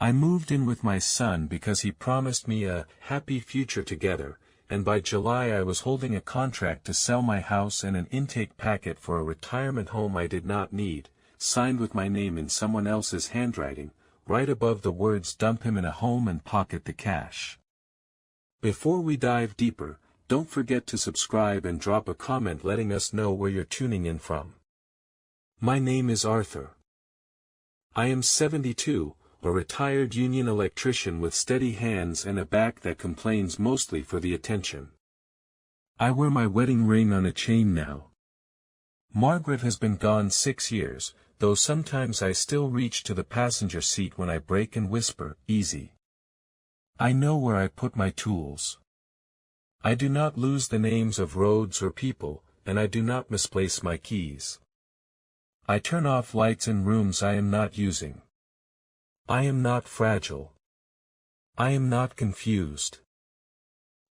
I moved in with my son because he promised me a happy future together, and by July I was holding a contract to sell my house and an intake packet for a retirement home I did not need, signed with my name in someone else's handwriting, right above the words "dump him in a home and pocket the cash." Before we dive deeper, don't forget to subscribe and drop a comment letting us know where you're tuning in from. My name is Arthur. I am 72, a retired union electrician with steady hands and a back that complains mostly for the attention. I wear my wedding ring on a chain now. Margaret has been gone 6 years, though sometimes I still reach to the passenger seat when I brake and whisper, "Easy." I know where I put my tools. I do not lose the names of roads or people, and I do not misplace my keys. I turn off lights in rooms I am not using. I am not fragile. I am not confused.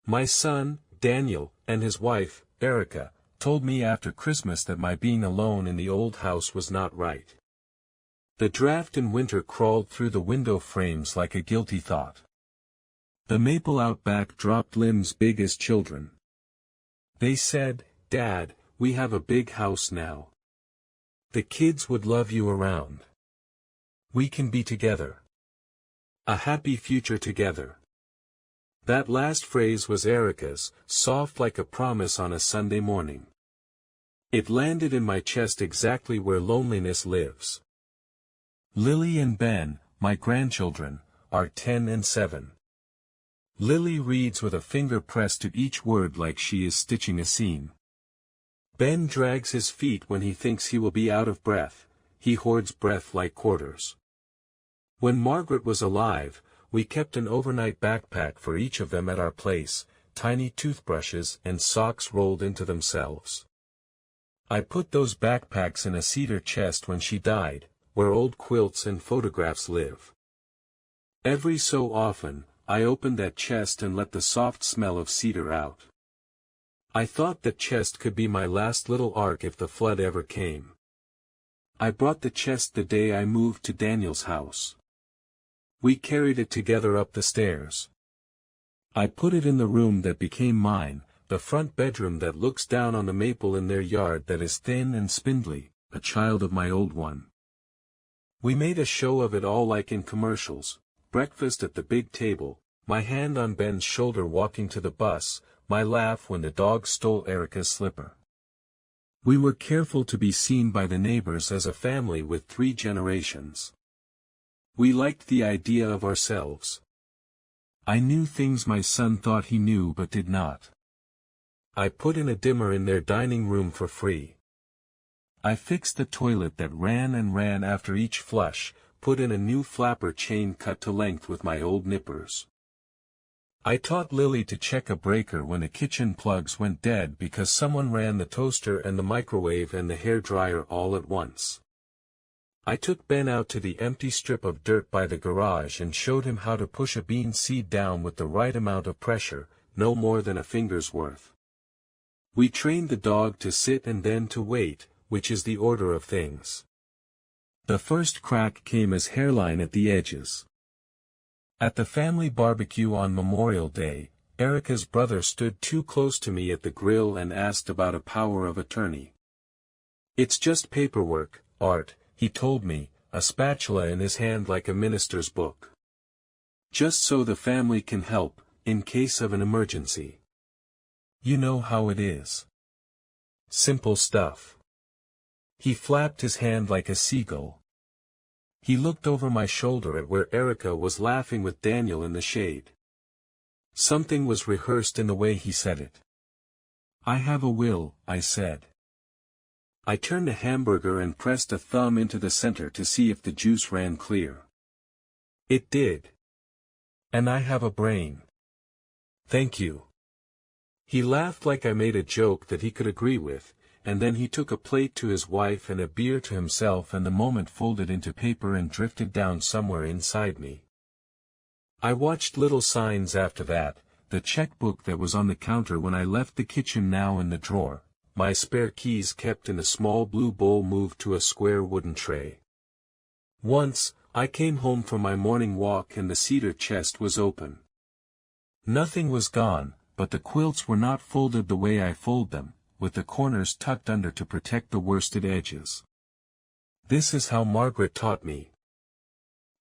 My son, Daniel, and his wife, Erica, told me after Christmas that my being alone in the old house was not right. The draft in winter crawled through the window frames like a guilty thought. The maple out back dropped limbs big as children. They said, "Dad, we have a big house now. The kids would love you around. We can be together. A happy future together." That last phrase was Erica's, soft like a promise on a Sunday morning. It landed in my chest exactly where loneliness lives. Lily and Ben, my grandchildren, are 10 and 7. Lily reads with a finger pressed to each word like she is stitching a seam. Ben drags his feet when he thinks he will be out of breath. He hoards breath like quarters. When Margaret was alive, we kept an overnight backpack for each of them at our place, tiny toothbrushes and socks rolled into themselves. I put those backpacks in a cedar chest when she died, where old quilts and photographs live. Every so often, I opened that chest and let the soft smell of cedar out. I thought that chest could be my last little ark if the flood ever came. I brought the chest the day I moved to Daniel's house. We carried it together up the stairs. I put it in the room that became mine, the front bedroom that looks down on the maple in their yard that is thin and spindly, a child of my old one. We made a show of it all like in commercials, breakfast at the big table, my hand on Ben's shoulder walking to the bus, my laugh when the dog stole Erica's slipper. We were careful to be seen by the neighbors as a family with 3 generations. We liked the idea of ourselves. I knew things my son thought he knew but did not. I put in a dimmer in their dining room for free. I fixed the toilet that ran and ran after each flush, put in a new flapper chain cut to length with my old nippers. I taught Lily to check a breaker when the kitchen plugs went dead because someone ran the toaster and the microwave and the hairdryer all at once. I took Ben out to the empty strip of dirt by the garage and showed him how to push a bean seed down with the right amount of pressure, no more than a finger's worth. We trained the dog to sit and then to wait, which is the order of things. The first crack came as hairline at the edges. At the family barbecue on Memorial Day, Erica's brother stood too close to me at the grill and asked about a power of attorney. "It's just paperwork, Art," he told me, a spatula in his hand like a minister's book. "Just so the family can help, in case of an emergency. You know how it is. Simple stuff." He flapped his hand like a seagull. He looked over my shoulder at where Erica was laughing with Daniel in the shade. Something was rehearsed in the way he said it. "I have a will," I said. I turned a hamburger and pressed a thumb into the center to see if the juice ran clear. It did. "And I have a brain." "Thank you." He laughed like I made a joke that he could agree with, and then he took a plate to his wife and a beer to himself, and the moment folded into paper and drifted down somewhere inside me. I watched little signs after that, the checkbook that was on the counter when I left the kitchen now in the drawer, my spare keys kept in a small blue bowl moved to a square wooden tray. Once, I came home from my morning walk and the cedar chest was open. Nothing was gone, but the quilts were not folded the way I fold them, with the corners tucked under to protect the worsted edges. This is how Margaret taught me.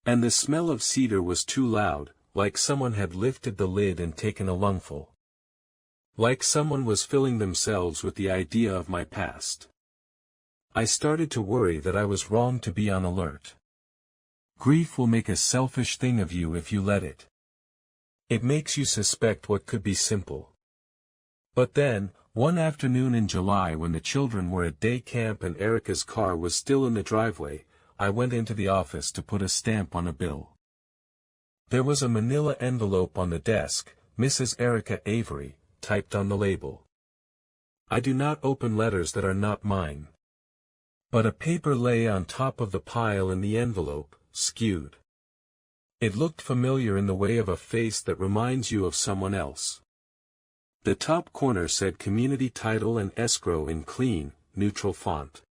And the smell of cedar was too loud, like someone had lifted the lid and taken a lungful. Like someone was filling themselves with the idea of my past. I started to worry that I was wrong to be on alert. Grief will make a selfish thing of you if you let it. It makes you suspect what could be simple. But then, one afternoon in July when the children were at day camp and Erica's car was still in the driveway, I went into the office to put a stamp on a bill. There was a manila envelope on the desk, Mrs. Erica Avery, typed on the label. I do not open letters that are not mine. But a paper lay on top of the pile in the envelope, skewed. It looked familiar in the way of a face that reminds you of someone else. The top corner said community title and escrow in clean, neutral font.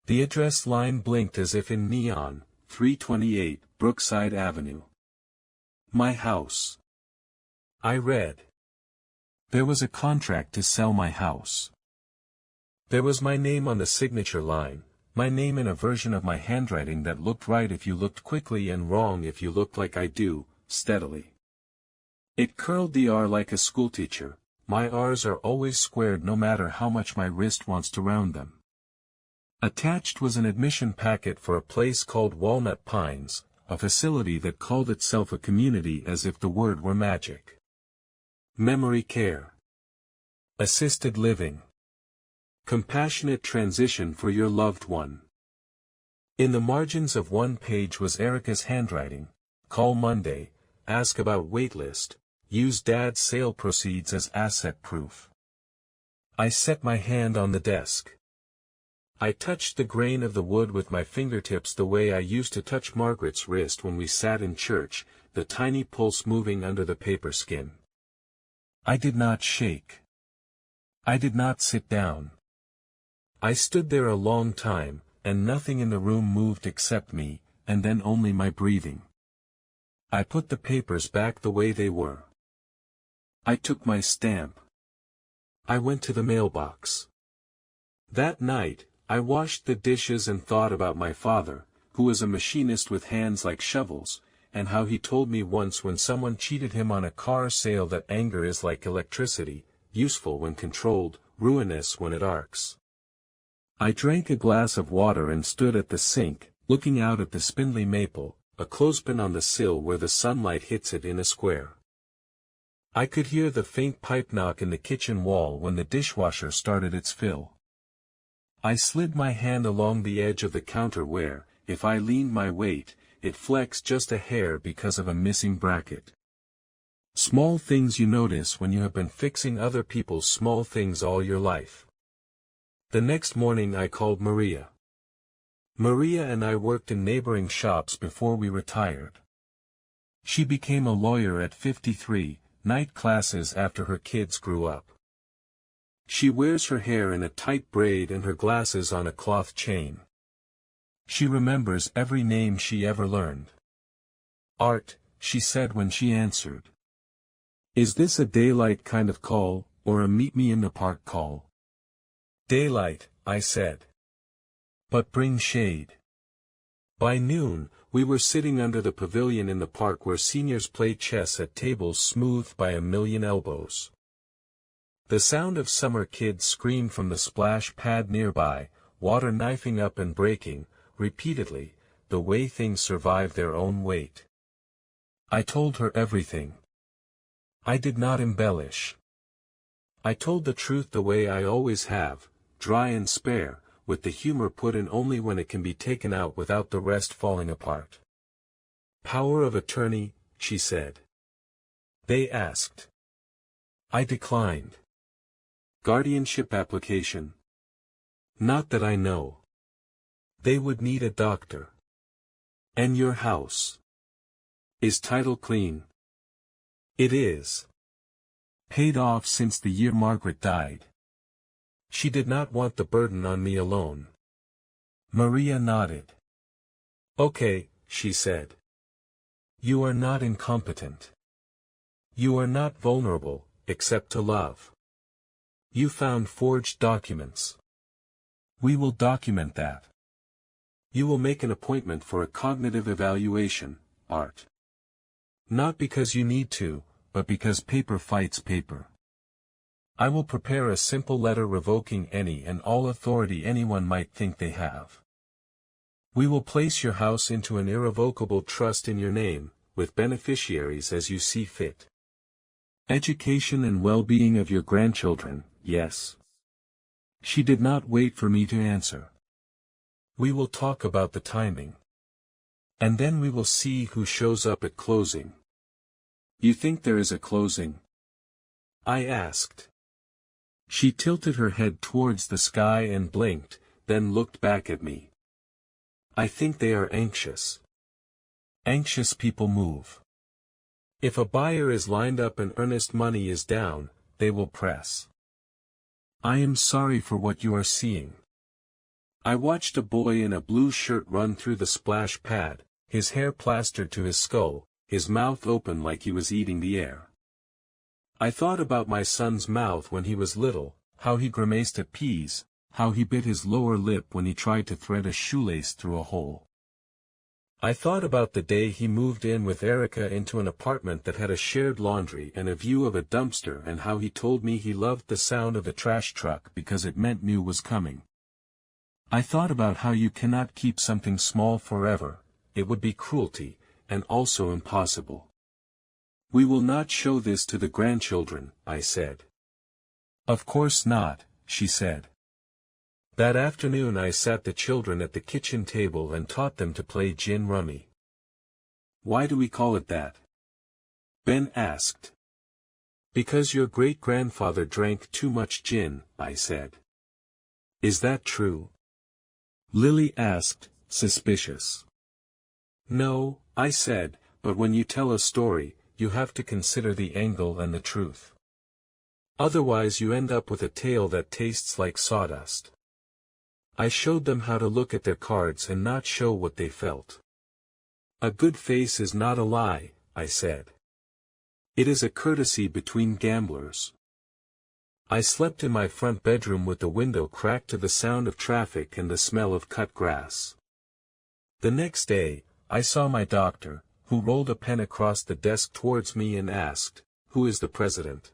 The address line blinked as if in neon, 328 Brookside Avenue. My house. I read. There was a contract to sell my house. There was my name on the signature line, my name in a version of my handwriting that looked right if you looked quickly and wrong if you looked like I do, steadily. It curled the R like a schoolteacher. My R's are always squared no matter how much my wrist wants to round them. Attached was an admission packet for a place called Walnut Pines, a facility that called itself a community as if the word were magic. Memory care. Assisted living. Compassionate transition for your loved one. In the margins of one page was Erica's handwriting. Call Monday, ask about waitlist, use dad's sale proceeds as asset proof. I set my hand on the desk. I touched the grain of the wood with my fingertips the way I used to touch Margaret's wrist when we sat in church, the tiny pulse moving under the paper skin. I did not shake. I did not sit down. I stood there a long time, and nothing in the room moved except me, and then only my breathing. I put the papers back the way they were. I took my stamp. I went to the mailbox. That night, I washed the dishes and thought about my father, who was a machinist with hands like shovels, and how he told me once when someone cheated him on a car sale that anger is like electricity, useful when controlled, ruinous when it arcs. I drank a glass of water and stood at the sink, looking out at the spindly maple, a clothespin on the sill where the sunlight hits it in a square. I could hear the faint pipe knock in the kitchen wall when the dishwasher started its fill. I slid my hand along the edge of the counter where, if I leaned my weight, it flexed just a hair because of a missing bracket. Small things you notice when you have been fixing other people's small things all your life. The next morning I called Maria. Maria and I worked in neighboring shops before we retired. She became a lawyer at 53, night classes after her kids grew up. She wears her hair in a tight braid and her glasses on a cloth chain. She remembers every name she ever learned. Art, she said when she answered. Is this a daylight kind of call, or a meet-me-in-the-park call? Daylight, I said. But bring shade. By noon, we were sitting under the pavilion in the park where seniors play chess at tables smoothed by a million elbows. The sound of summer kids screamed from the splash pad nearby, water knifing up and breaking, repeatedly, the way things survive their own weight. I told her everything. I did not embellish. I told the truth the way I always have, dry and spare, with the humor put in only when it can be taken out without the rest falling apart. Power of attorney, she said. They asked. I declined. Guardianship application. Not that I know. They would need a doctor. And your house. Is title clean? It is. Paid off since the year Margaret died. She did not want the burden on me alone. Maria nodded. Okay, she said. You are not incompetent. You are not vulnerable, except to love. You found forged documents. We will document that. You will make an appointment for a cognitive evaluation, Art. Not because you need to, but because paper fights paper. I will prepare a simple letter revoking any and all authority anyone might think they have. We will place your house into an irrevocable trust in your name, with beneficiaries as you see fit. Education and well-being of your grandchildren, yes. She did not wait for me to answer. We will talk about the timing. And then we will see who shows up at closing. You think there is a closing? I asked. She tilted her head towards the sky and blinked, then looked back at me. I think they are anxious. Anxious people move. If a buyer is lined up and earnest money is down, they will press. I am sorry for what you are seeing. I watched a boy in a blue shirt run through the splash pad, his hair plastered to his skull, his mouth open like he was eating the air. I thought about my son's mouth when he was little, how he grimaced at peas, how he bit his lower lip when he tried to thread a shoelace through a hole. I thought about the day he moved in with Erica into an apartment that had a shared laundry and a view of a dumpster, and how he told me he loved the sound of a trash truck because it meant new was coming. I thought about how you cannot keep something small forever, it would be cruelty, and also impossible. We will not show this to the grandchildren, I said. Of course not, she said. That afternoon I sat the children at the kitchen table and taught them to play gin rummy. Why do we call it that? Ben asked. Because your great-grandfather drank too much gin, I said. Is that true? Lily asked, suspicious. No, I said, but when you tell a story, you have to consider the angle and the truth. Otherwise you end up with a tale that tastes like sawdust. I showed them how to look at their cards and not show what they felt. A good face is not a lie, I said. It is a courtesy between gamblers. I slept in my front bedroom with the window cracked to the sound of traffic and the smell of cut grass. The next day, I saw my doctor, who rolled a pen across the desk towards me and asked, "Who is the president?"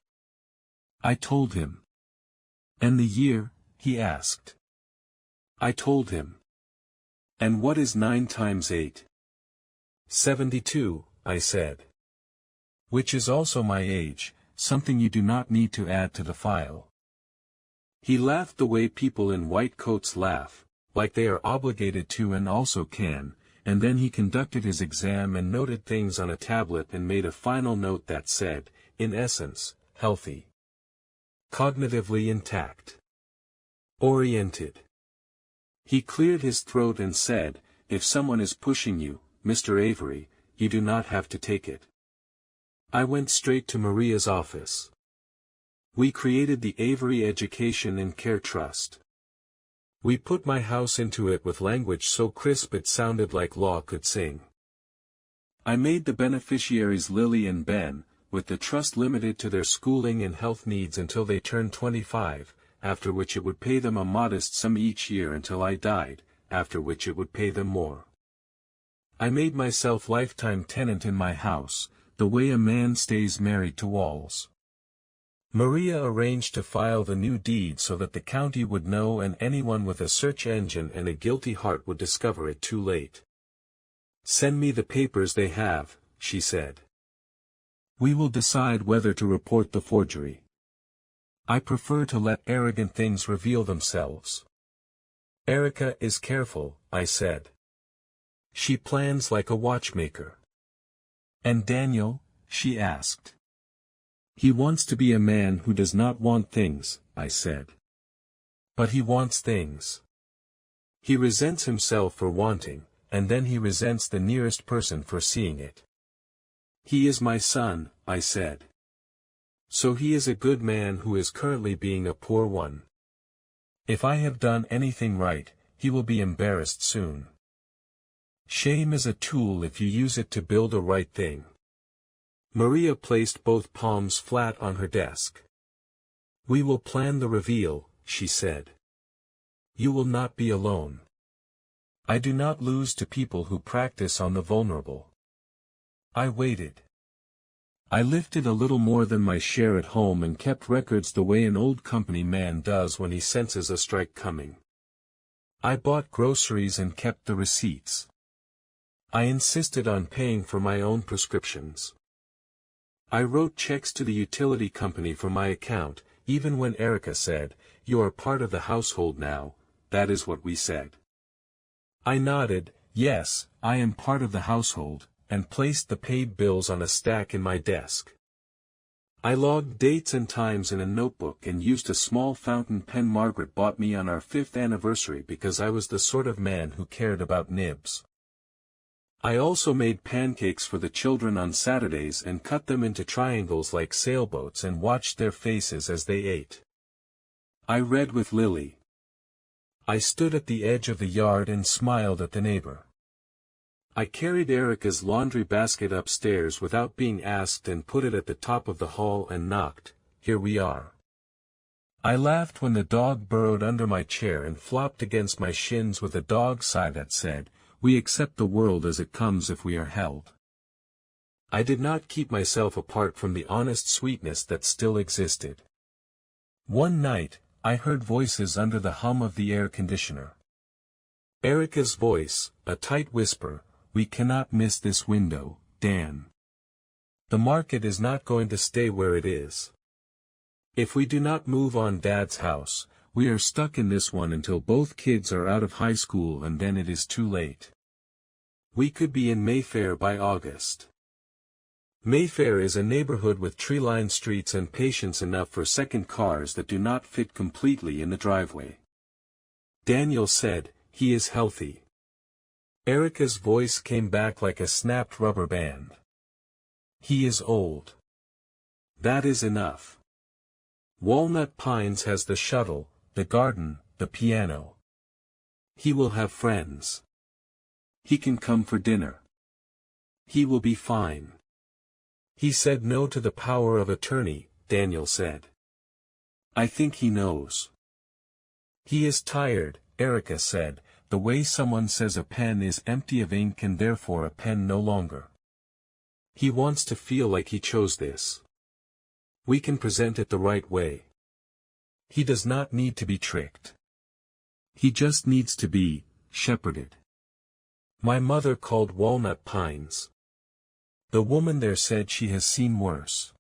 I told him. "And the year?" he asked. I told him. "And what is 9 times 8? 72, I said. Which is also my age, something you do not need to add to the file. He laughed the way people in white coats laugh, like they are obligated to and also can, and then he conducted his exam and noted things on a tablet and made a final note that said, in essence, healthy. Cognitively intact. Oriented. He cleared his throat and said, "If someone is pushing you, Mr. Avery, you do not have to take it." I went straight to Maria's office. We created the Avery Education and Care Trust. We put my house into it with language so crisp it sounded like law could sing. I made the beneficiaries Lily and Ben, with the trust limited to their schooling and health needs until they turned 25, after which it would pay them a modest sum each year until I died, after which it would pay them more. I made myself lifetime tenant in my house, the way a man stays married to walls. Maria arranged to file the new deed so that the county would know and anyone with a search engine and a guilty heart would discover it too late. "Send me the papers they have," she said. "We will decide whether to report the forgery. I prefer to let arrogant things reveal themselves." "Erica is careful," I said. "She plans like a watchmaker." "And Daniel?" she asked. "He wants to be a man who does not want things," I said. "But he wants things. He resents himself for wanting, and then he resents the nearest person for seeing it." "He is my son," I said. "So he is a good man who is currently being a poor one. If I have done anything right, he will be embarrassed soon." Shame is a tool if you use it to build a right thing. Maria placed both palms flat on her desk. We will plan the reveal, she said. You will not be alone. I do not lose to people who practice on the vulnerable. I waited. I lifted a little more than my share at home and kept records the way an old company man does when he senses a strike coming. I bought groceries and kept the receipts. I insisted on paying for my own prescriptions. I wrote checks to the utility company from my account, even when Erica said, "You are part of the household now," that is what we said. I nodded, "Yes, I am part of the household," and placed the paid bills on a stack in my desk. I logged dates and times in a notebook and used a small fountain pen Margaret bought me on our 5th anniversary because I was the sort of man who cared about nibs. I also made pancakes for the children on Saturdays and cut them into triangles like sailboats and watched their faces as they ate. I read with Lily. I stood at the edge of the yard and smiled at the neighbor. I carried Erica's laundry basket upstairs without being asked and put it at the top of the hall and knocked, "Here we are." I laughed when the dog burrowed under my chair and flopped against my shins with a dog sigh that said, "We accept the world as it comes if we are held." I did not keep myself apart from the honest sweetness that still existed. One night, I heard voices under the hum of the air conditioner. Erica's voice, a tight whisper, "We cannot miss this window, Dan. The market is not going to stay where it is. If we do not move on Dad's house, we are stuck in this one until both kids are out of high school and then it is too late. We could be in Mayfair by August." Mayfair is a neighborhood with tree-lined streets and patience enough for second cars that do not fit completely in the driveway. Daniel said, "He is healthy." Erica's voice came back like a snapped rubber band. "He is old. That is enough. Walnut Pines has the shuttle, the garden, the piano. He will have friends. He can come for dinner. He will be fine." He said no to the power of attorney, Daniel said. "I think he knows." "He is tired," Erica said, "the way someone says a pen is empty of ink and therefore a pen no longer. He wants to feel like he chose this. We can present it the right way. He does not need to be tricked. He just needs to be shepherded." My mother called Walnut Pines. The woman there said she has seen worse.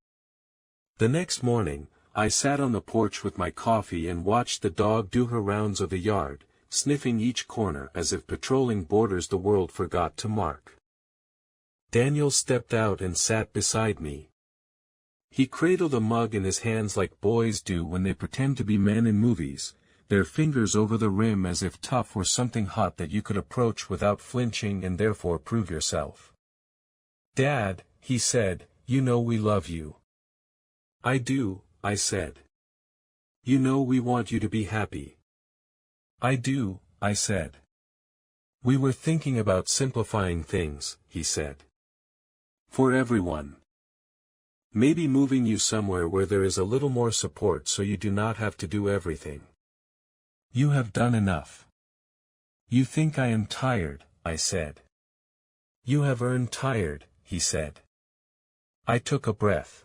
The next morning, I sat on the porch with my coffee and watched the dog do her rounds of the yard, sniffing each corner as if patrolling borders the world forgot to mark. Daniel stepped out and sat beside me. He cradled a mug in his hands like boys do when they pretend to be men in movies, their fingers over the rim as if tough were something hot that you could approach without flinching and therefore prove yourself. "Dad," he said, "you know we love you." "I do," I said. "You know we want you to be happy." "I do," I said. "We were thinking about simplifying things," he said. "For everyone. Maybe moving you somewhere where there is a little more support so you do not have to do everything. You have done enough." "You think I am tired," I said. "You have earned tired," he said. I took a breath.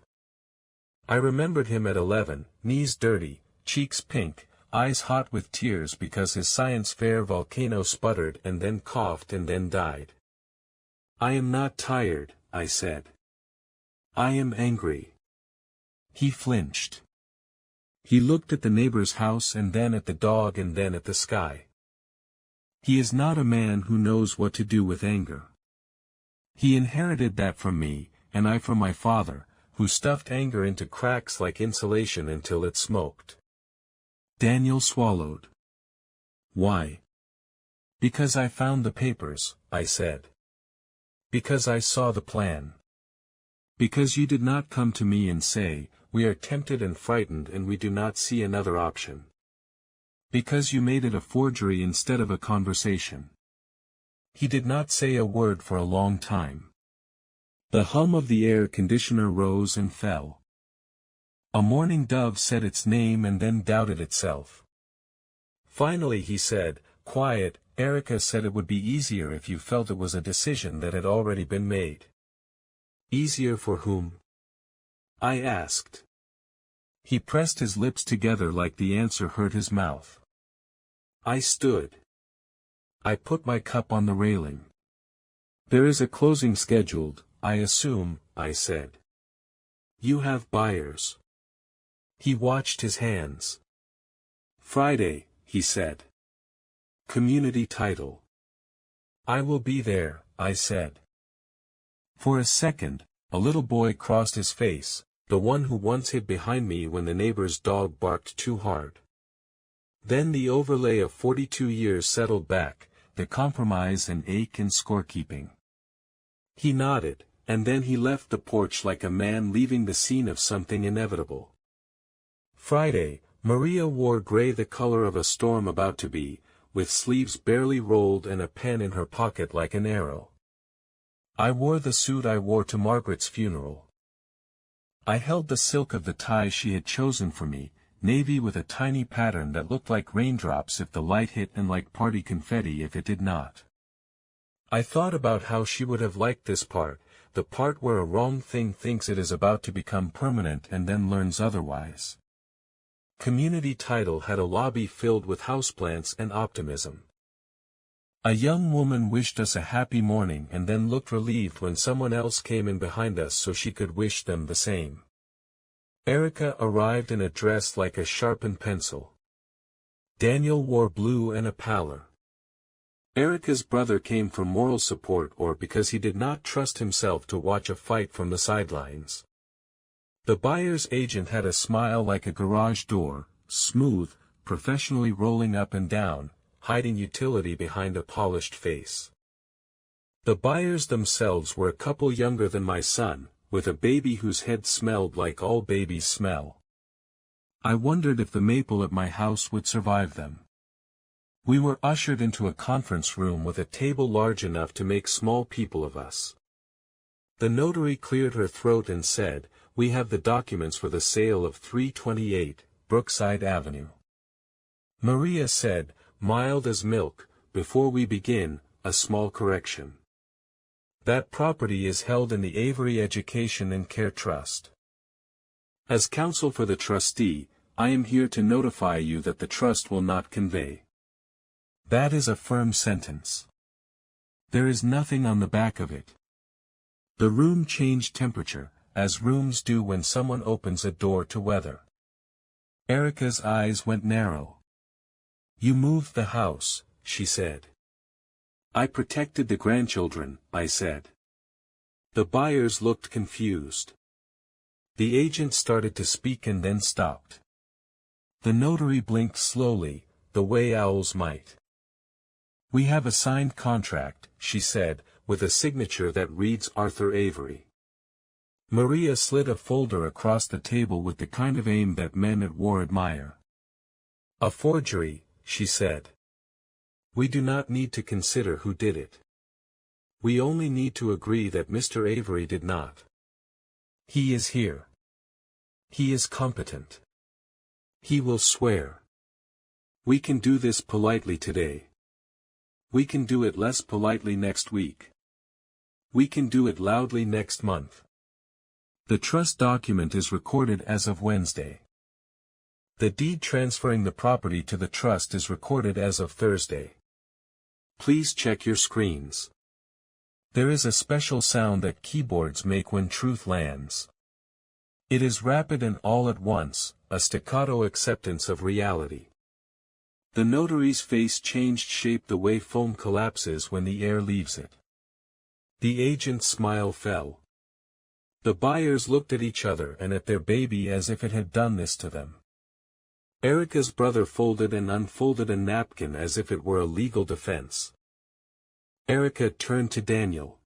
I remembered him at 11, knees dirty, cheeks pink, eyes hot with tears because his science fair volcano sputtered and then coughed and then died. "I am not tired," I said. "I am angry." He flinched. He looked at the neighbor's house and then at the dog and then at the sky. He is not a man who knows what to do with anger. He inherited that from me, and I from my father, who stuffed anger into cracks like insulation until it smoked. Daniel swallowed. "Why?" "Because I found the papers," I said. "Because I saw the plan. Because you did not come to me and say, 'We are tempted and frightened and we do not see another option.' Because you made it a forgery instead of a conversation." He did not say a word for a long time. The hum of the air conditioner rose and fell. A mourning dove said its name and then doubted itself. Finally he said, "Quiet, Erica said it would be easier if you felt it was a decision that had already been made." "Easier for whom?" I asked. He pressed his lips together like the answer hurt his mouth. I stood. I put my cup on the railing. "There is a closing scheduled, I assume," I said. "You have buyers." He watched his hands. "Friday," he said. "Community title." "I will be there," I said. For a second, a little boy crossed his face, the one who once hid behind me when the neighbor's dog barked too hard. Then the overlay of 42 years settled back, the compromise and ache and scorekeeping. He nodded, and then he left the porch like a man leaving the scene of something inevitable. Friday, Maria wore gray, the color of a storm about to be, with sleeves barely rolled and a pen in her pocket like an arrow. I wore the suit I wore to Margaret's funeral. I held the silk of the tie she had chosen for me, navy with a tiny pattern that looked like raindrops if the light hit and like party confetti if it did not. I thought about how she would have liked this part, the part where a wrong thing thinks it is about to become permanent and then learns otherwise. Community title had a lobby filled with houseplants and optimism. A young woman wished us a happy morning and then looked relieved when someone else came in behind us so she could wish them the same. Erica arrived in a dress like a sharpened pencil. Daniel wore blue and a pallor. Erica's brother came for moral support or because he did not trust himself to watch a fight from the sidelines. The buyer's agent had a smile like a garage door, smooth, professionally rolling up and down, hiding utility behind a polished face. The buyers themselves were a couple younger than my son, with a baby whose head smelled like all babies smell. I wondered if the maple at my house would survive them. We were ushered into a conference room with a table large enough to make small people of us. The notary cleared her throat and said, "We have the documents for the sale of 328, Brookside Avenue." Maria said, mild as milk, "Before we begin, a small correction. That property is held in the Avery Education and Care Trust. As counsel for the trustee, I am here to notify you that the trust will not convey." That is a firm sentence. There is nothing on the back of it. The room changed temperature, as rooms do when someone opens a door to weather. Erica's eyes went narrow. "You moved the house," she said. "I protected the grandchildren," I said. The buyers looked confused. The agent started to speak and then stopped. The notary blinked slowly, the way owls might. "We have a signed contract," she said, with a signature that reads Arthur Avery. Maria slid a folder across the table with the kind of aim that men at war admire. "A forgery," she said. "We do not need to consider who did it. We only need to agree that Mr. Avery did not. He is here. He is competent. He will swear. We can do this politely today. We can do it less politely next week. We can do it loudly next month. The trust document is recorded as of Wednesday. The deed transferring the property to the trust is recorded as of Thursday. Please check your screens. There is a special sound that keyboards make when truth lands. It is rapid and all at once, a staccato acceptance of reality. The notary's face changed shape the way foam collapses when the air leaves it. The agent's smile fell. The buyers looked at each other and at their baby as if it had done this to them. Erica's brother folded and unfolded a napkin as if it were a legal defense. Erica turned to Daniel.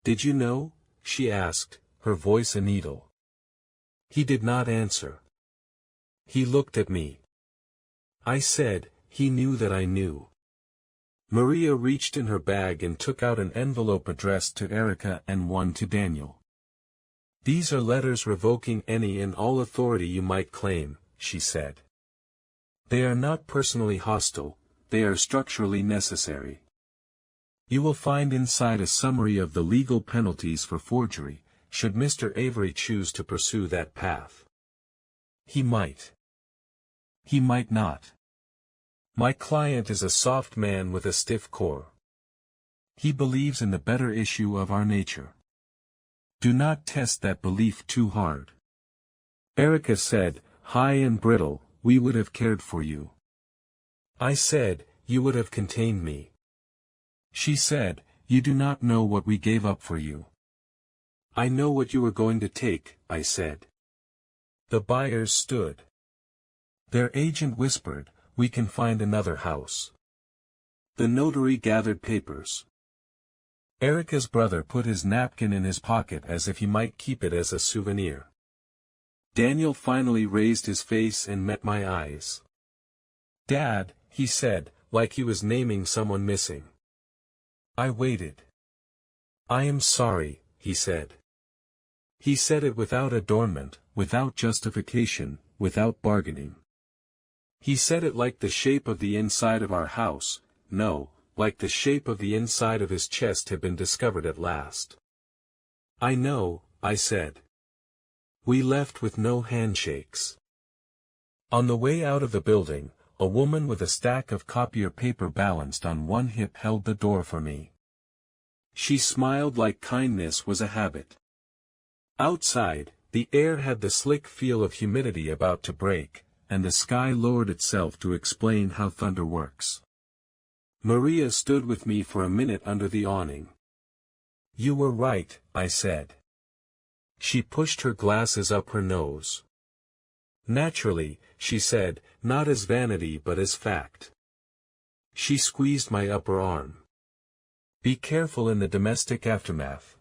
"Did you know?" she asked, her voice a needle. He did not answer. He looked at me. I said, he knew that I knew. Maria reached in her bag and took out an envelope addressed to Erica and one to Daniel. "These are letters revoking any and all authority you might claim," she said. "They are not personally hostile, they are structurally necessary. You will find inside a summary of the legal penalties for forgery, should Mr. Avery choose to pursue that path. He might. He might not. My client is a soft man with a stiff core. He believes in the better issue of our nature. Do not test that belief too hard." Erica said, "High and brittle, we would have cared for you." I said, "You would have contained me." She said, "You do not know what we gave up for you." "I know what you were going to take," I said. The buyers stood. Their agent whispered, "We can find another house." The notary gathered papers. Erica's brother put his napkin in his pocket as if he might keep it as a souvenir. Daniel finally raised his face and met my eyes. "Dad," he said, like he was naming someone missing. I waited. "I am sorry," he said. He said it without adornment, without justification, without bargaining. He said it like the shape of the inside of our house, no, like the shape of the inside of his chest had been discovered at last. "I know," I said. We left with no handshakes. On the way out of the building, a woman with a stack of copier paper balanced on one hip held the door for me. She smiled like kindness was a habit. Outside, the air had the slick feel of humidity about to break, and the sky lowered itself to explain how thunder works. Maria stood with me for a minute under the awning. "You were right," I said. She pushed her glasses up her nose. "Naturally," she said, "not as vanity but as fact." She squeezed my upper arm. "Be careful in the domestic aftermath.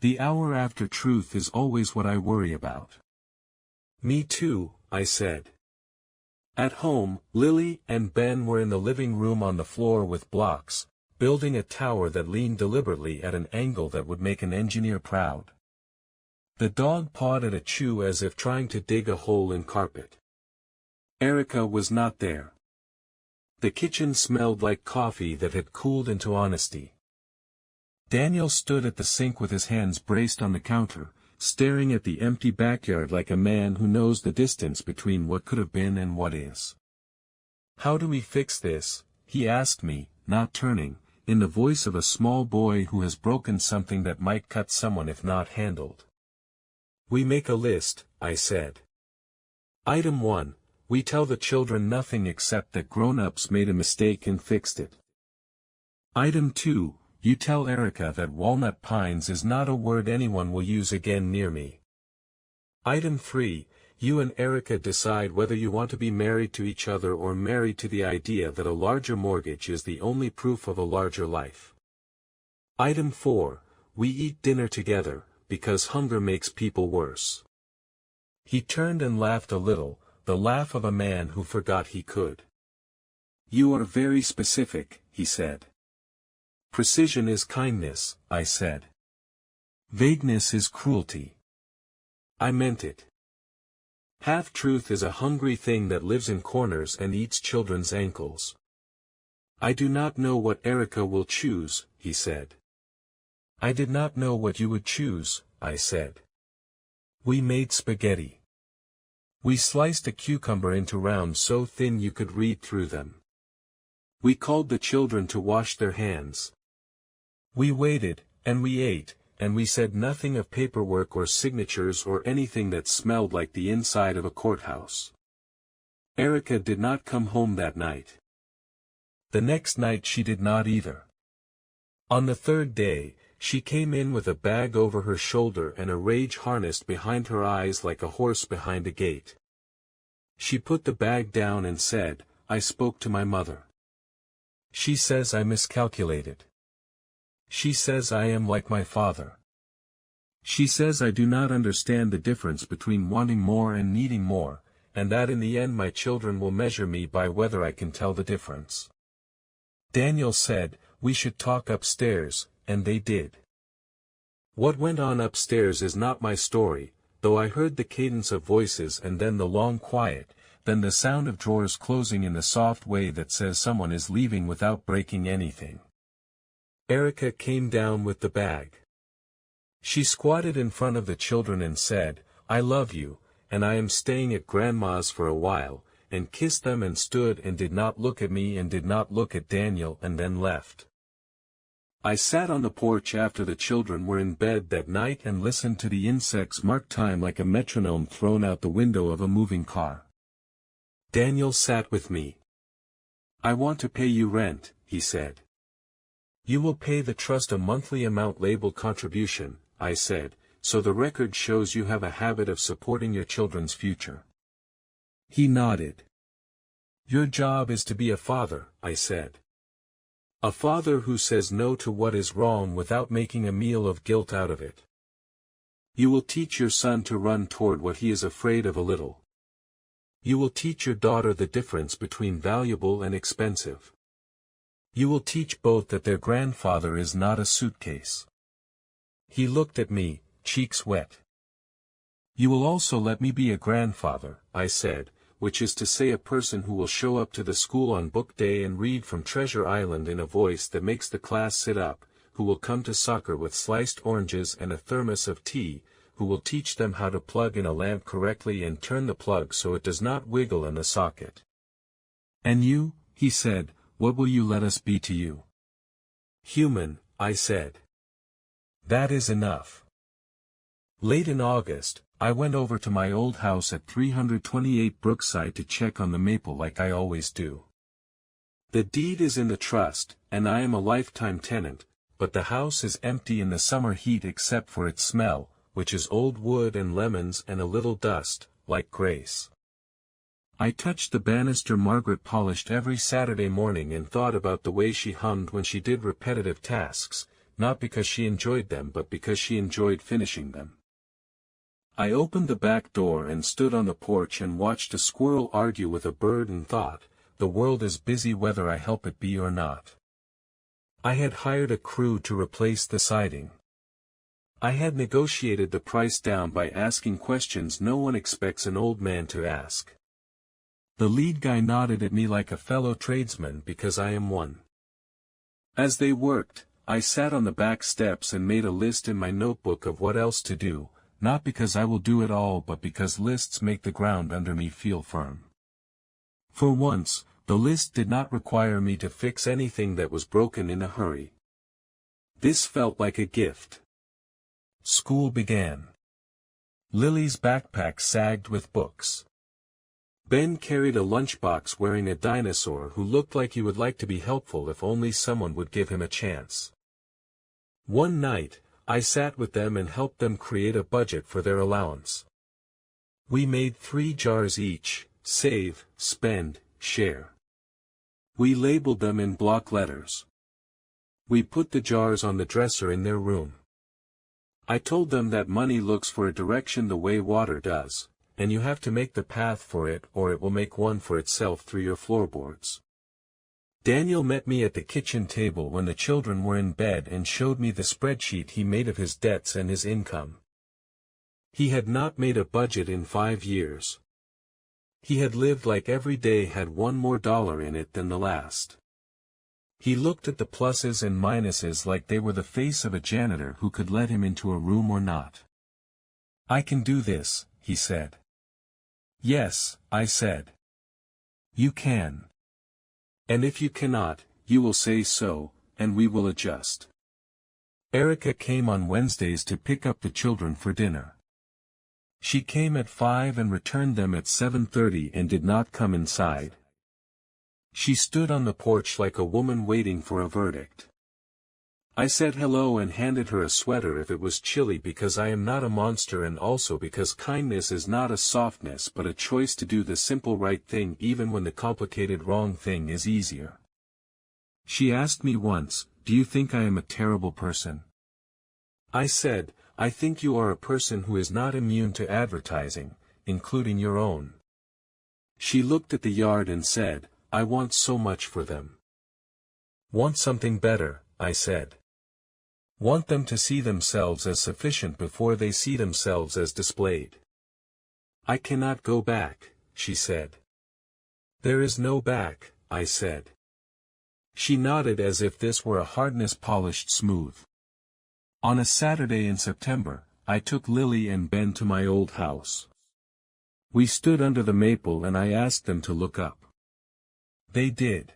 The hour after truth is always what I worry about." "Me too," I said. At home, Lily and Ben were in the living room on the floor with blocks, building a tower that leaned deliberately at an angle that would make an engineer proud. The dog pawed at a chew as if trying to dig a hole in carpet. Erica was not there. The kitchen smelled like coffee that had cooled into honesty. Daniel stood at the sink with his hands braced on the counter, staring at the empty backyard like a man who knows the distance between what could have been and what is. "How do we fix this?" he asked me, not turning, in the voice of a small boy who has broken something that might cut someone if not handled. "We make a list," I said. Item 1, we tell the children nothing except that grown-ups made a mistake and fixed it. Item 2, you tell Erica that Walnut Pines is not a word anyone will use again near me. Item 3, you and Erica decide whether you want to be married to each other or married to the idea that a larger mortgage is the only proof of a larger life. Item 4, we eat dinner together, because hunger makes people worse. He turned and laughed a little, the laugh of a man who forgot he could. "You are very specific," he said. "Precision is kindness," I said. "Vagueness is cruelty." I meant it. Half-truth is a hungry thing that lives in corners and eats children's ankles. "I do not know what Erica will choose," he said. "I did not know what you would choose," I said. We made spaghetti. We sliced a cucumber into rounds so thin you could read through them. We called the children to wash their hands. We waited, and we ate, and we said nothing of paperwork or signatures or anything that smelled like the inside of a courthouse. Erica did not come home that night. The next night she did not either. On the third day, she came in with a bag over her shoulder and a rage harnessed behind her eyes like a horse behind a gate. She put the bag down and said, "I spoke to my mother. She says I miscalculated. She says I am like my father. She says I do not understand the difference between wanting more and needing more, and that in the end my children will measure me by whether I can tell the difference." Daniel said, "We should talk upstairs," and they did. What went on upstairs is not my story, though I heard the cadence of voices and then the long quiet, then the sound of drawers closing in the soft way that says someone is leaving without breaking anything. Erica came down with the bag. She squatted in front of the children and said, "I love you, and I am staying at Grandma's for a while," and kissed them and stood and did not look at me and did not look at Daniel and then left. I sat on the porch after the children were in bed that night and listened to the insects mark time like a metronome thrown out the window of a moving car. Daniel sat with me. "I want to pay you rent," he said. "You will pay the trust a monthly amount labeled contribution," I said, "so the record shows you have a habit of supporting your children's future." He nodded. "Your job is to be a father," I said. "A father who says no to what is wrong without making a meal of guilt out of it. You will teach your son to run toward what he is afraid of a little. You will teach your daughter the difference between valuable and expensive. You will teach both that their grandfather is not a suitcase." He looked at me, cheeks wet. "You will also let me be a grandfather," I said, "which is to say a person who will show up to the school on book day and read from Treasure Island in a voice that makes the class sit up, who will come to soccer with sliced oranges and a thermos of tea, who will teach them how to plug in a lamp correctly and turn the plug so it does not wiggle in the socket." "And you," he said, "what will you let us be to you?" "Human," I said. "That is enough." Late in August, I went over to my old house at 328 Brookside to check on the maple like I always do. The deed is in the trust, and I am a lifetime tenant, but the house is empty in the summer heat except for its smell, which is old wood and lemons and a little dust, like Grace. I touched the banister Margaret polished every Saturday morning and thought about the way she hummed when she did repetitive tasks, not because she enjoyed them but because she enjoyed finishing them. I opened the back door and stood on the porch and watched a squirrel argue with a bird and thought, the world is busy whether I help it be or not. I had hired a crew to replace the siding. I had negotiated the price down by asking questions no one expects an old man to ask. The lead guy nodded at me like a fellow tradesman because I am one. As they worked, I sat on the back steps and made a list in my notebook of what else to do, not because I will do it all but because lists make the ground under me feel firm. For once, the list did not require me to fix anything that was broken in a hurry. This felt like a gift. School began. Lily's backpack sagged with books. Ben carried a lunchbox wearing a dinosaur who looked like he would like to be helpful if only someone would give him a chance. One night, I sat with them and helped them create a budget for their allowance. We made 3 jars each: save, spend, share. We labeled them in block letters. We put the jars on the dresser in their room. I told them that money looks for a direction the way water does, and you have to make the path for it or it will make one for itself through your floorboards. Daniel met me at the kitchen table when the children were in bed and showed me the spreadsheet he made of his debts and his income. He had not made a budget in 5 years. He had lived like every day had $1 more in it than the last. He looked at the pluses and minuses like they were the face of a janitor who could let him into a room or not. "I can do this," he said. "Yes," I said. "You can. And if you cannot, you will say so, and we will adjust." Erica came on Wednesdays to pick up the children for dinner. She came at 5 and returned them at 7:30 and did not come inside. She stood on the porch like a woman waiting for a verdict. I said hello and handed her a sweater if it was chilly because I am not a monster and also because kindness is not a softness but a choice to do the simple right thing even when the complicated wrong thing is easier. She asked me once, "Do you think I am a terrible person?" I said, "I think you are a person who is not immune to advertising, including your own." She looked at the yard and said, "I want so much for them." Want something better, I said. Want them to see themselves as sufficient before they see themselves as displayed. I cannot go back, she said. There is no back, I said. She nodded as if this were a hardness polished smooth. On a Saturday in September, I took Lily and Ben to my old house. We stood under the maple and I asked them to look up. They did.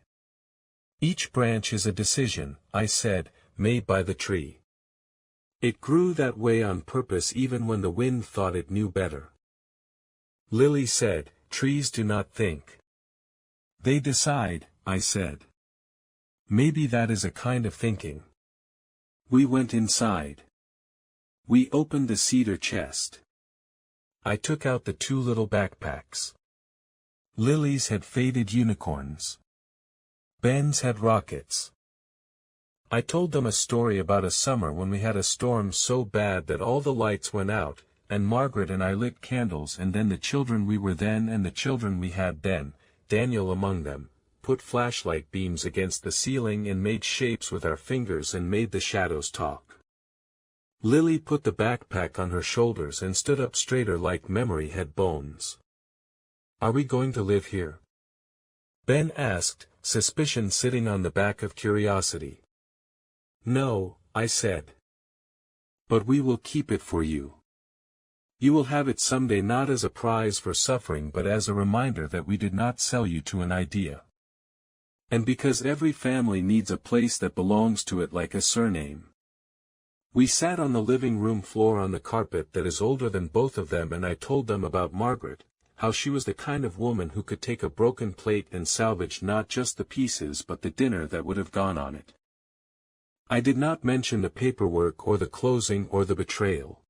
Each branch is a decision, I said, made by the tree. It grew that way on purpose even when the wind thought it knew better. Lily said, trees do not think. They decide, I said. Maybe that is a kind of thinking. We went inside. We opened the cedar chest. I took out the 2 little backpacks. Lily's had faded unicorns. Ben's had rockets. I told them a story about a summer when we had a storm so bad that all the lights went out, and Margaret and I lit candles, and then the children we were then and the children we had then, Daniel among them, put flashlight beams against the ceiling and made shapes with our fingers and made the shadows talk. Lily put the backpack on her shoulders and stood up straighter like memory had bones. Are we going to live here? Ben asked, suspicion sitting on the back of curiosity. No, I said. But we will keep it for you. You will have it someday, not as a prize for suffering but as a reminder that we did not sell you to an idea. And because every family needs a place that belongs to it like a surname. We sat on the living room floor on the carpet that is older than both of them, and I told them about Margaret, how she was the kind of woman who could take a broken plate and salvage not just the pieces but the dinner that would have gone on it. I did not mention the paperwork or the closing or the betrayal.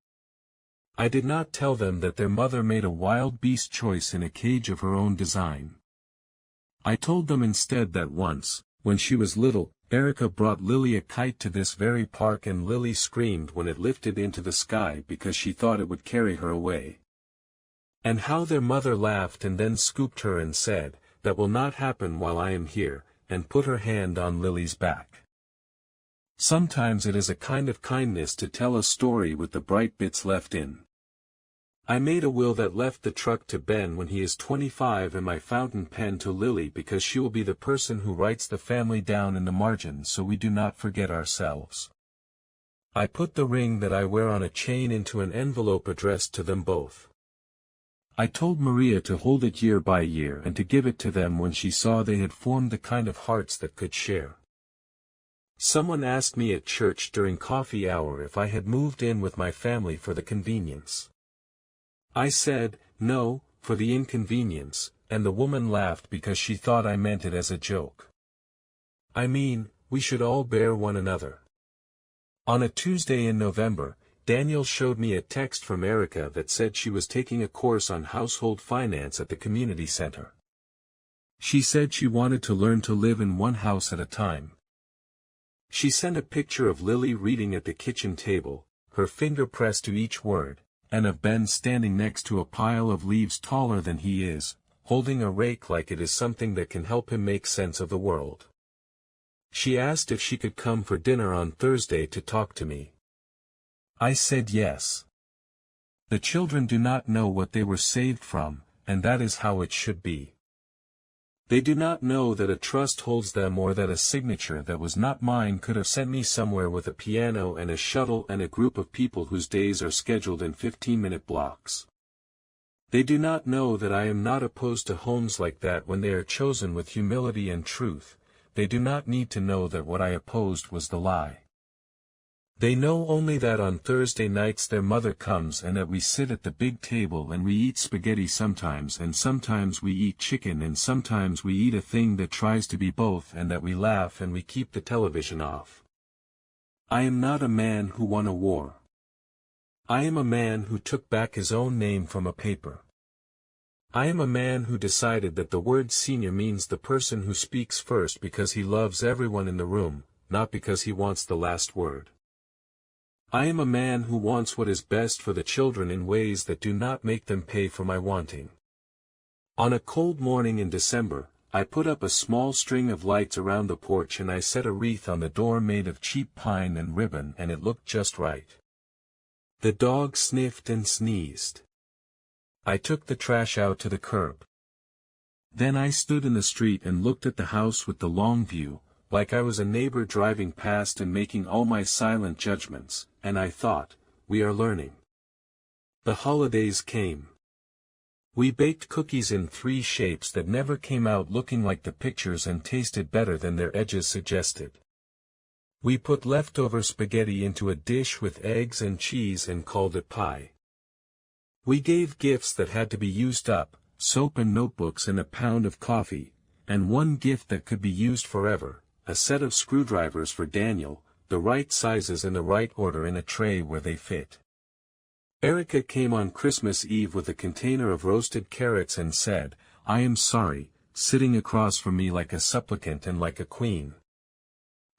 I did not tell them that their mother made a wild beast choice in a cage of her own design. I told them instead that once, when she was little, Erica brought Lily a kite to this very park and Lily screamed when it lifted into the sky because she thought it would carry her away. And how their mother laughed and then scooped her and said, "That will not happen while I am here," and put her hand on Lily's back. Sometimes it is a kind of kindness to tell a story with the bright bits left in. I made a will that left the truck to Ben when he is 25 and my fountain pen to Lily because she will be the person who writes the family down in the margin so we do not forget ourselves. I put the ring that I wear on a chain into an envelope addressed to them both. I told Maria to hold it year by year and to give it to them when she saw they had formed the kind of hearts that could share. Someone asked me at church during coffee hour if I had moved in with my family for the convenience. I said, no, for the inconvenience, and the woman laughed because she thought I meant it as a joke. I mean, we should all bear one another. On a Tuesday in November, Daniel showed me a text from Erica that said she was taking a course on household finance at the community center. She said she wanted to learn to live in one house at a time. She sent a picture of Lily reading at the kitchen table, her finger pressed to each word, and of Ben standing next to a pile of leaves taller than he is, holding a rake like it is something that can help him make sense of the world. She asked if she could come for dinner on Thursday to talk to me. I said yes. The children do not know what they were saved from, and that is how it should be. They do not know that a trust holds them or that a signature that was not mine could have sent me somewhere with a piano and a shuttle and a group of people whose days are scheduled in 15-minute blocks. They do not know that I am not opposed to homes like that when they are chosen with humility and truth. They do not need to know that what I opposed was the lie. They know only that on Thursday nights their mother comes and that we sit at the big table and we eat spaghetti sometimes and sometimes we eat chicken and sometimes we eat a thing that tries to be both and that we laugh and we keep the television off. I am not a man who won a war. I am a man who took back his own name from a paper. I am a man who decided that the word senior means the person who speaks first because he loves everyone in the room, not because he wants the last word. I am a man who wants what is best for the children in ways that do not make them pay for my wanting. On a cold morning in December, I put up a small string of lights around the porch and I set a wreath on the door made of cheap pine and ribbon, and it looked just right. The dog sniffed and sneezed. I took the trash out to the curb. Then I stood in the street and looked at the house with the long view, like I was a neighbor driving past and making all my silent judgments, and I thought, we are learning. The holidays came. We baked cookies in 3 shapes that never came out looking like the pictures and tasted better than their edges suggested. We put leftover spaghetti into a dish with eggs and cheese and called it pie. We gave gifts that had to be used up, soap and notebooks and a pound of coffee, and one gift that could be used forever, a set of screwdrivers for Daniel, the right sizes in the right order in a tray where they fit. Erica came on Christmas Eve with a container of roasted carrots and said, "I am sorry," sitting across from me like a supplicant and like a queen.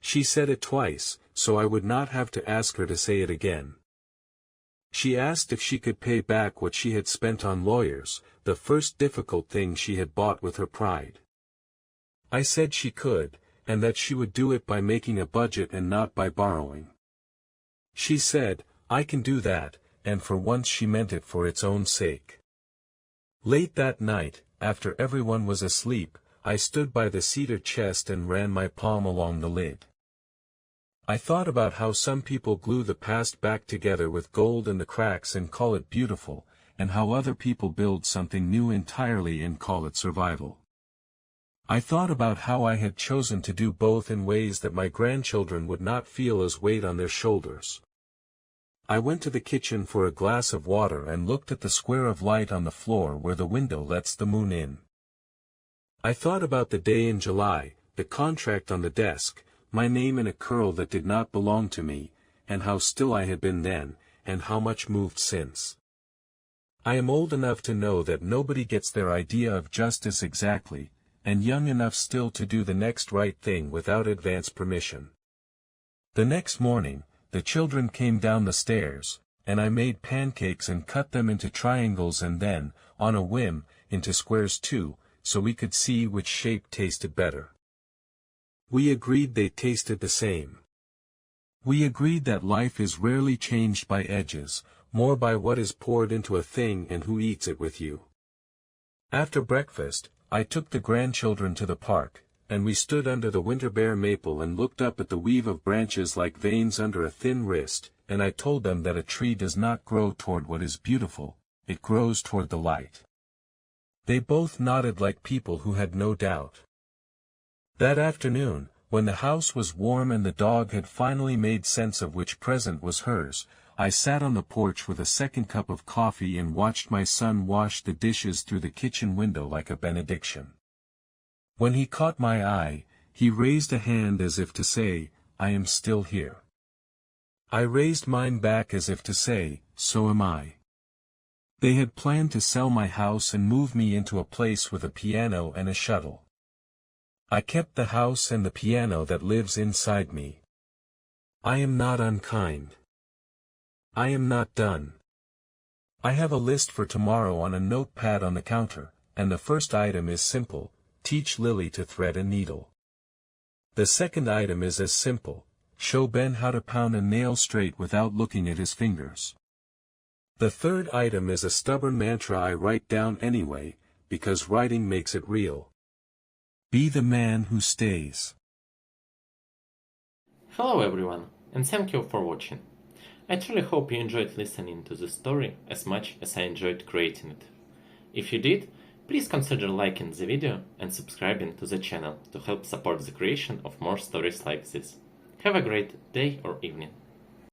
She said it twice, so I would not have to ask her to say it again. She asked if she could pay back what she had spent on lawyers, the first difficult thing she had bought with her pride. I said she could, and that she would do it by making a budget and not by borrowing. She said, "I can do that," and for once she meant it for its own sake. Late that night, after everyone was asleep, I stood by the cedar chest and ran my palm along the lid. I thought about how some people glue the past back together with gold in the cracks and call it beautiful, and how other people build something new entirely and call it survival. I thought about how I had chosen to do both in ways that my grandchildren would not feel as weight on their shoulders. I went to the kitchen for a glass of water and looked at the square of light on the floor where the window lets the moon in. I thought about the day in July, the contract on the desk, my name in a curl that did not belong to me, and how still I had been then, and how much moved since. I am old enough to know that nobody gets their idea of justice exactly, and young enough still to do the next right thing without advance permission. The next morning, the children came down the stairs, and I made pancakes and cut them into triangles and then, on a whim, into squares too, so we could see which shape tasted better. We agreed they tasted the same. We agreed that life is rarely changed by edges, more by what is poured into a thing and who eats it with you. After breakfast, I took the grandchildren to the park, and we stood under the winter-bare maple and looked up at the weave of branches like veins under a thin wrist, and I told them that a tree does not grow toward what is beautiful, it grows toward the light. They both nodded like people who had no doubt. That afternoon, when the house was warm and the dog had finally made sense of which present was hers, I sat on the porch with a second cup of coffee and watched my son wash the dishes through the kitchen window like a benediction. When he caught my eye, he raised a hand as if to say, "I am still here." I raised mine back as if to say, "So am I." They had planned to sell my house and move me into a place with a piano and a shuttle. I kept the house and the piano that lives inside me. I am not unkind. I am not done. I have a list for tomorrow on a notepad on the counter, and the first item is simple: teach Lily to thread a needle. The second item is as simple: show Ben how to pound a nail straight without looking at his fingers. The third item is a stubborn mantra I write down anyway, because writing makes it real. Be the man who stays. Hello everyone, and thank you for watching. I truly hope you enjoyed listening to this story as much as I enjoyed creating it. If you did, please consider liking the video and subscribing to the channel to help support the creation of more stories like this. Have a great day or evening.